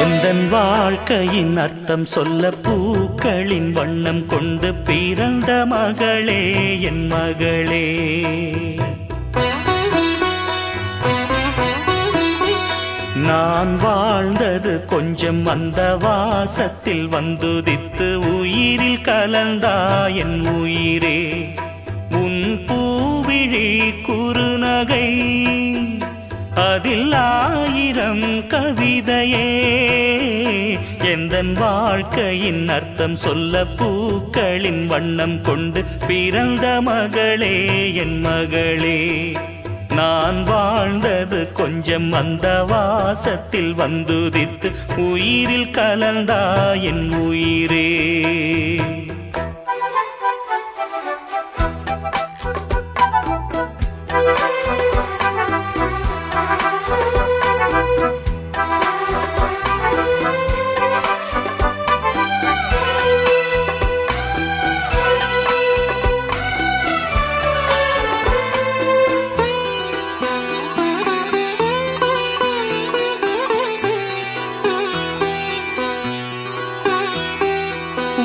எந்தன் வாழ்க்கையின் அர்த்தம் சொல்ல பூக்களின் வண்ணம் கொண்டு பிறந்த மகளே என் மகளே. நான் வாழ்ந்தது கொஞ்சம் அந்த வாசத்தில் வந்துதித்து உயிரில் கலந்தா என் உயிரே. உன் பூவிழி குறுநகை அதில் ஆயிரம் கவிதையே. எந்தன் வாழ்க்கையின் அர்த்தம் சொல்ல பூக்களின் வண்ணம் கொண்டு பிறந்த மகளே என் மகளே. நான் வாழ்ந்தது கொஞ்சம் அந்த வாசத்தில் வந்துதித்து உயிரில் கலந்தா என் உயிரே.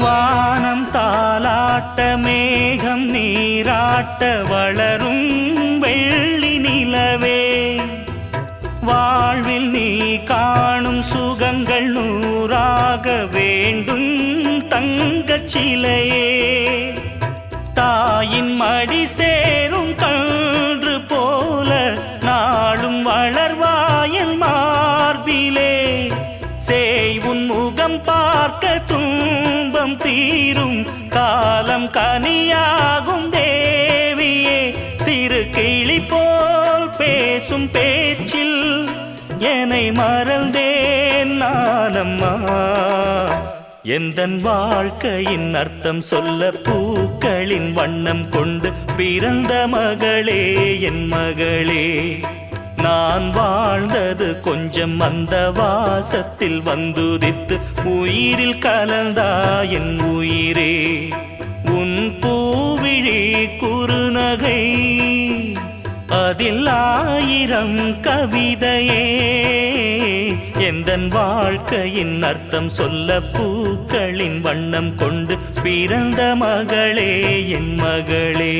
வானம் தாலாட்ட மேகம் நீராட்ட வளரும் வெள்ளி நிலவே. வாழ்வில் நீ காணும் சுகங்கள் நூறாக வேண்டும் தங்கச் சிலையே. தாயின் மடி சேரும் கன்று போல நாளும் வளர்வாயன் மார்பிலே. சேய்வுன் முகம் பார்க்க துன்பம் தீரும் காலம் கனியாகும் தேவியே. சிறு கிளி போல் பேசும் பேச்சில் என்னை மறந்தேன் நானம்மா. எந்தன் வாழ்க்கையின் அர்த்தம் சொல்ல பூக்களின் வண்ணம் கொண்டு பிறந்த மகளே என் மகளே. நான் வாழ்ந்தது கொஞ்சம் அந்த வாசத்தில் வந்துதித்து உயிரில் கலந்தா என் உயிரே. உன் பூவிழி குறுநகை அதில் ஆயிரம் கவிதையே. எந்தன் வாழ்க்கையின் அர்த்தம் சொல்ல பூக்களின் வண்ணம் கொண்டு பிறந்த மகளே என் மகளே.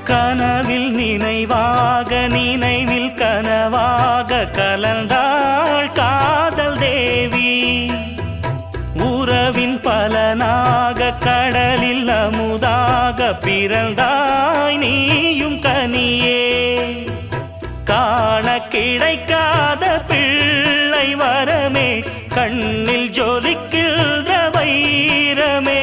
கனவில் நினைவாக நினைவில் கனவாக கலந்தாள் காதல் தேவி. உறவின் பலனாக கடலில் அமுதாக பிறந்தாய் நீயும் கனியே. காண கிடைக்காத பிள்ளை வரமே கண்ணில் ஜொலிக்கின்ற வைரமே.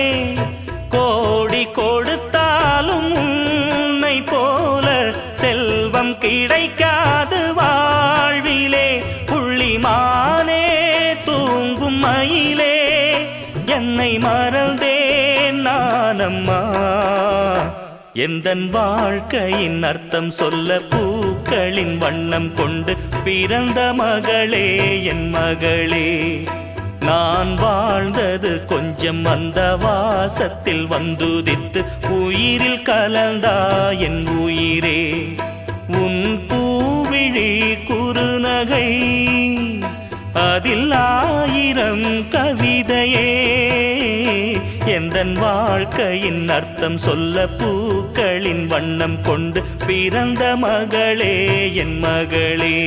கோடி கொடுத்தாலும் உன்னை போல செல்வம் கிடைக்காது வாழ்விலே. புள்ளிமானே தூங்கும் மயிலே என்னை மறந்தேன் நானம்மா. எந்தன் வாழ்க்கையின் அர்த்தம் சொல்ல பூக்களின் வண்ணம் கொண்டு பிறந்த மகளே என் மகளே. நான் வாழ்ந்தது கொஞ்சம் அந்த வாசத்தில் வந்துதித்து உயிரில் கலந்தா என் உயிரே. உன் பூவிழி குறுநகை அதில் ஆயிரம் கவிதையே. எந்தன் வாழ்க்கையின் அர்த்தம் சொல்ல பூக்களின் வண்ணம் கொண்டு பிறந்த மகளே என் மகளே.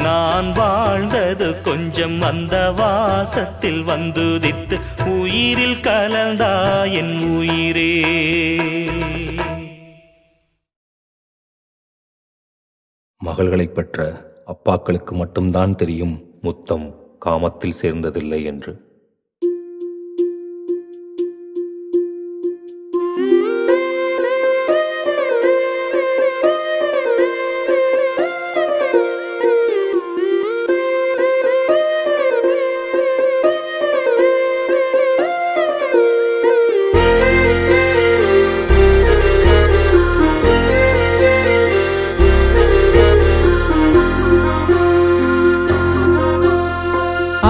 நான் வாழ்ந்தது கொஞ்சம் அந்த வாசத்தில் வந்துதித்து உயிரில் கலந்தா என் உயிரே. மகள்களைப் பெற்ற அப்பாக்களுக்கு மட்டும்தான் தெரியும் முத்தம் காமத்தில் சேர்ந்ததில்லை என்று.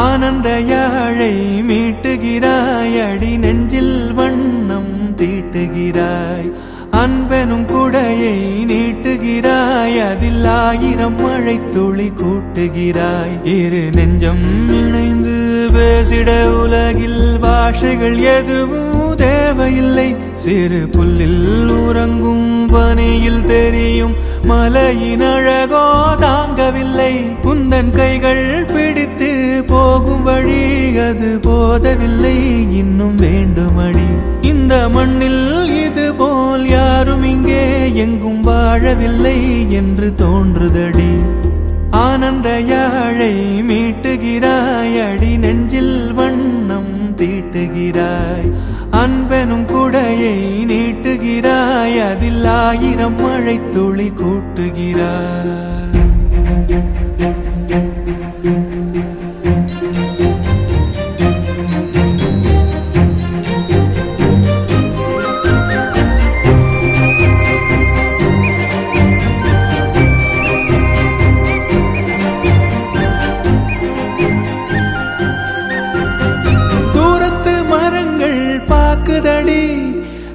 ஆனந்த யாழை மீட்டுகிறாய், அடி நெஞ்சில் வண்ணம் தீட்டுகிறாய். அன்பெனும் குடையை நீட்டுகிறாய், அதில் 1000 மழை துளி கூட்டுகிறாய். இரு நெஞ்சம் இணைந்து பேசிட உலகில் பாஷைகள் எதுவும் தேவையில்லை. சிறு புல்லில் உறங்கும் பனியில் தெரியும் மலையின் அழகோ தாங்கவில்லை. குந்தன் கைகள் பிடித்து போகும் வழி அது போதவில்லை, இன்னும் வேண்டுமடி. இந்த மண்ணில் இது போல் யாரும் இங்கே எங்கும் வாழவில்லை என்று தோன்றுதடி. ஆனந்த யாழை மீட்டுகிறாய், அடி நெஞ்சில் வண்ணம் தீட்டுகிறாய். அன்பெனும் குடையை நீட்டுகிறாய், அதில் 1000 மழை துளி கூட்டுகிறாய்.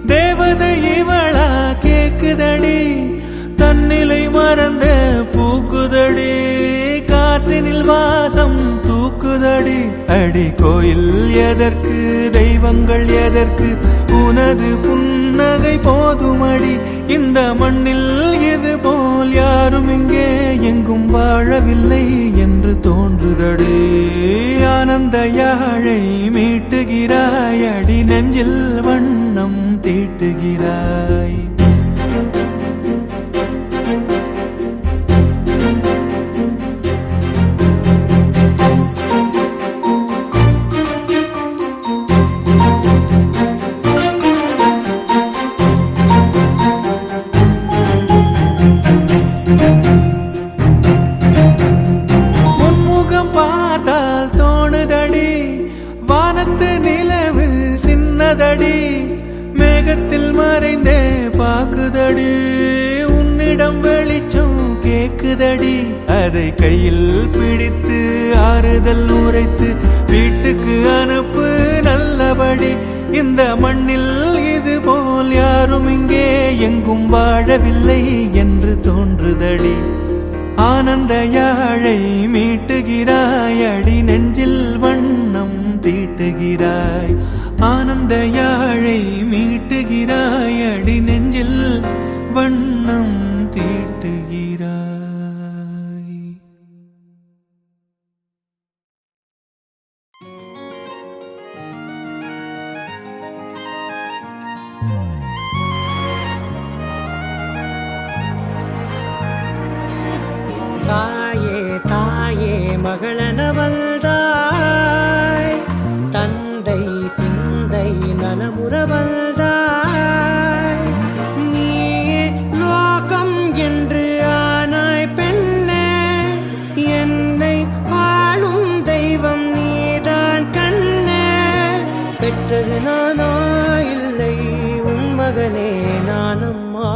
தேவதை இவளா கேக்குதடி, தன்னிலை மறந்த பூக்குதடி. காற்றினில் வாசம் தூக்குதடி. அடி கோயில் எதற்கு, தெய்வங்கள் எதற்கு, உனது புன்னகை போதுமடி. இந்த மண்ணில் இது போல் யாரும் இங்கே எங்கும் வாழவில்லை என்று தோன்றுதடி. ஆனந்த யாழை மீட்டுகிறாய், அடி நெஞ்சில் வண்ணம் தீட்டுகிறாய். முன்முகம் பார்த்தால் தோணுதடி, வானத்து நிலவு சின்னதடி. மேகத்தில் மறைந்தே பாக்குதடி, உன்னிடம் வெளிச்சம் கேக்குதடி. அதை கையில் பிடித்து ஆறுதல் உரைத்து வீட்டுக்கு அனுப்பு நல்லபடி. இந்த மண்ணில் இது போல் யாரும் இங்கே எங்கும் வாழவில்லை என்று தோன்றுதடி. ஆனந்த யாழை மீட்டுகிறாய், அடி நெஞ்சில் வண்ணம் தீட்டுகிறாய். ஆனந்த யாழை மீட்டுகிறாய், அடி நெஞ்சில் வண்ணம் தீட்டுகிறாய். தாயே தாயே மகளென வந்தாய், தந்தை சிந்தை நலமுற வந்தாய். நீயே லோகம் என்று ஆனாய் பெண்ணே, என்னை ஆளும் தெய்வம் நீதான் கண்ணே. பெற்றது நானா இல்லை உன் மகனே நானம்மா.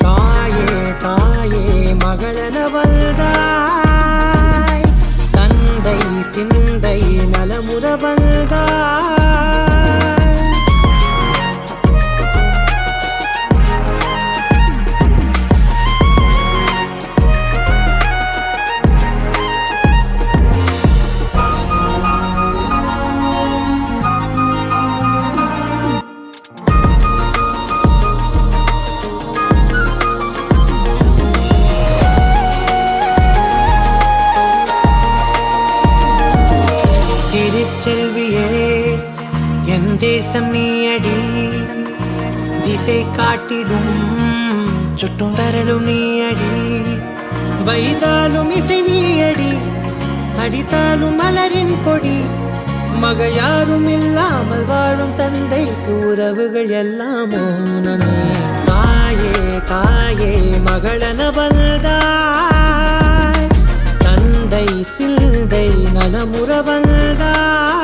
தாயே தாயே மகளென வந்தாய், தந்தை சிந்தை நலமுற வந்தாய். திருச்செல்வியே என் தேசம் நீயடி, திசை காட்டிடும் சுட்டும் வரலும் நீயடி. வைதாலும் இசை நீயடி, அடித்தாலும் மலரின் கொடி. மகள் யாரும் இல்லாமல் வாழும் தந்தைக்கு உறவுகள் எல்லாம் மௌனமே. தாயே தாயே மகளன வந்தாய், தந்தை சிந்தை நலமுற வந்தாய்.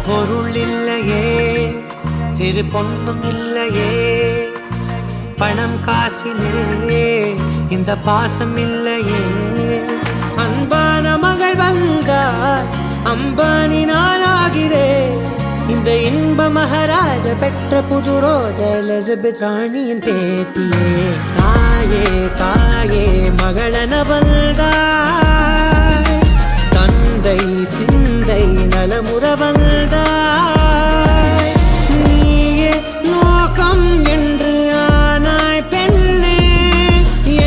பொருள் இல்லையே, சிறு பொண்ணும் இல்லையே, பணம் காசிலே இந்த பாசம் இல்லையே. அன்பான மகள் வந்தார், அம்பானி நானாகிறேன். இந்த இன்ப மகாராஜ பெற்ற புது ரோஜ எலிசபெத் ராணியின் பேத்தியே. தாயே தாயே மகளன வந்தாய், தந்தை சிந்தை நலமுற வந்தாய். நீயே லோகம் என்று ஆனாய் பெண்ணே,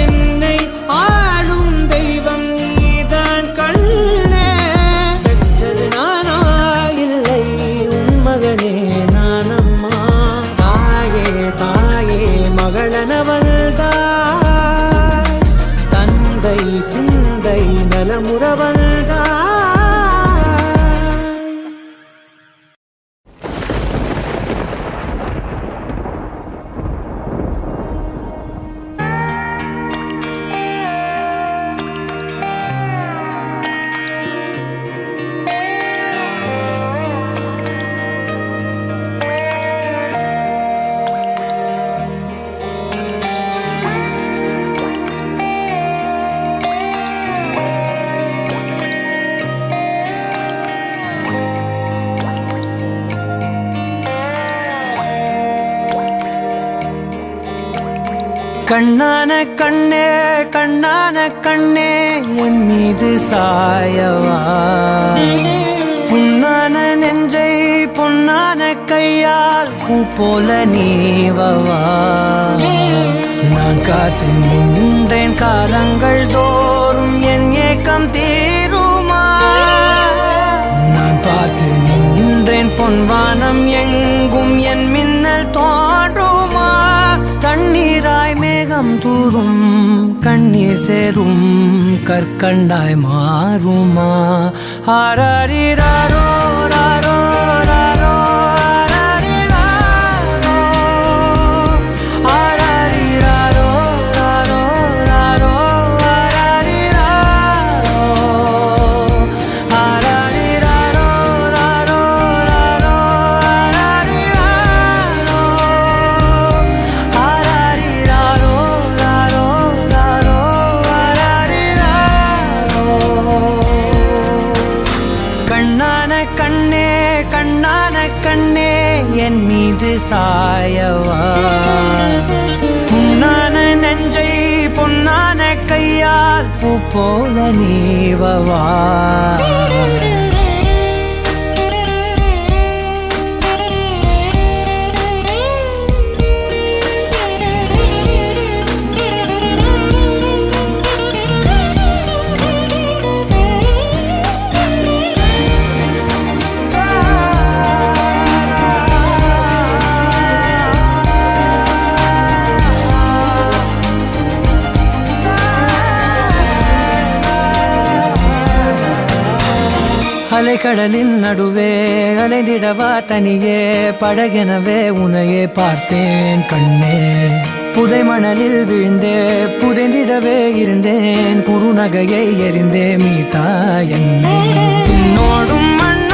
என்னை ஆளும் தெய்வம் நீதான் கண்ணே. பெற்றது நானா இல்லை உன் மகனே நானம்மா. தாயே தாயே மகளன வந்தாய், தந்தை சிந்தை நலமுற வந்தாய். கண்ணான கண்ணே கண்ணான கண்ணே என் மீது சாயவா, புண்ணான நெஞ்சை பொன்னான கையால் பூ போல நீவவா. நான் காத்து நின்றேன் காலங்கள் தோறும் என் ஏக்கம் தீருமா. நான் பார்த்து நின்றேன் பொன்வானம் எங்கும் என் மின்னல் தோன்றுமா. தண்ணீராய் மேகம் தூரும் கண்ணீர் சேரும் கற்கண்டாய் மாறுமா. ஆராரிராரோ ராரோ ராரோ ஆராரிராரோ, ஆராரிராரோ ராரோ ராரோ ஆராரிராரோ, ஆராரிராரோ ராரோ ராரோ ஆராரிராரோ, ஆராரிராரோ ராரோ ராரோ ஆராரிராரோ. கண்ணான கண்ணே கண்ணான கண்ணே என் மீது சாயவா, புண்ணான நெஞ்சை பொன்னான கையால் பூ போல நீவவா. அலைக்கடலின் நடுவே அலைந்திடவா தனியே, படகெனவே உனையே பார்த்தேன் கண்ணே. புதை மணலில் விழுந்தே புதைந்திடவே இருந்தேன், குறுநகையை எறிந்தே மீட்டா என்னை. உன்னோடும் மண்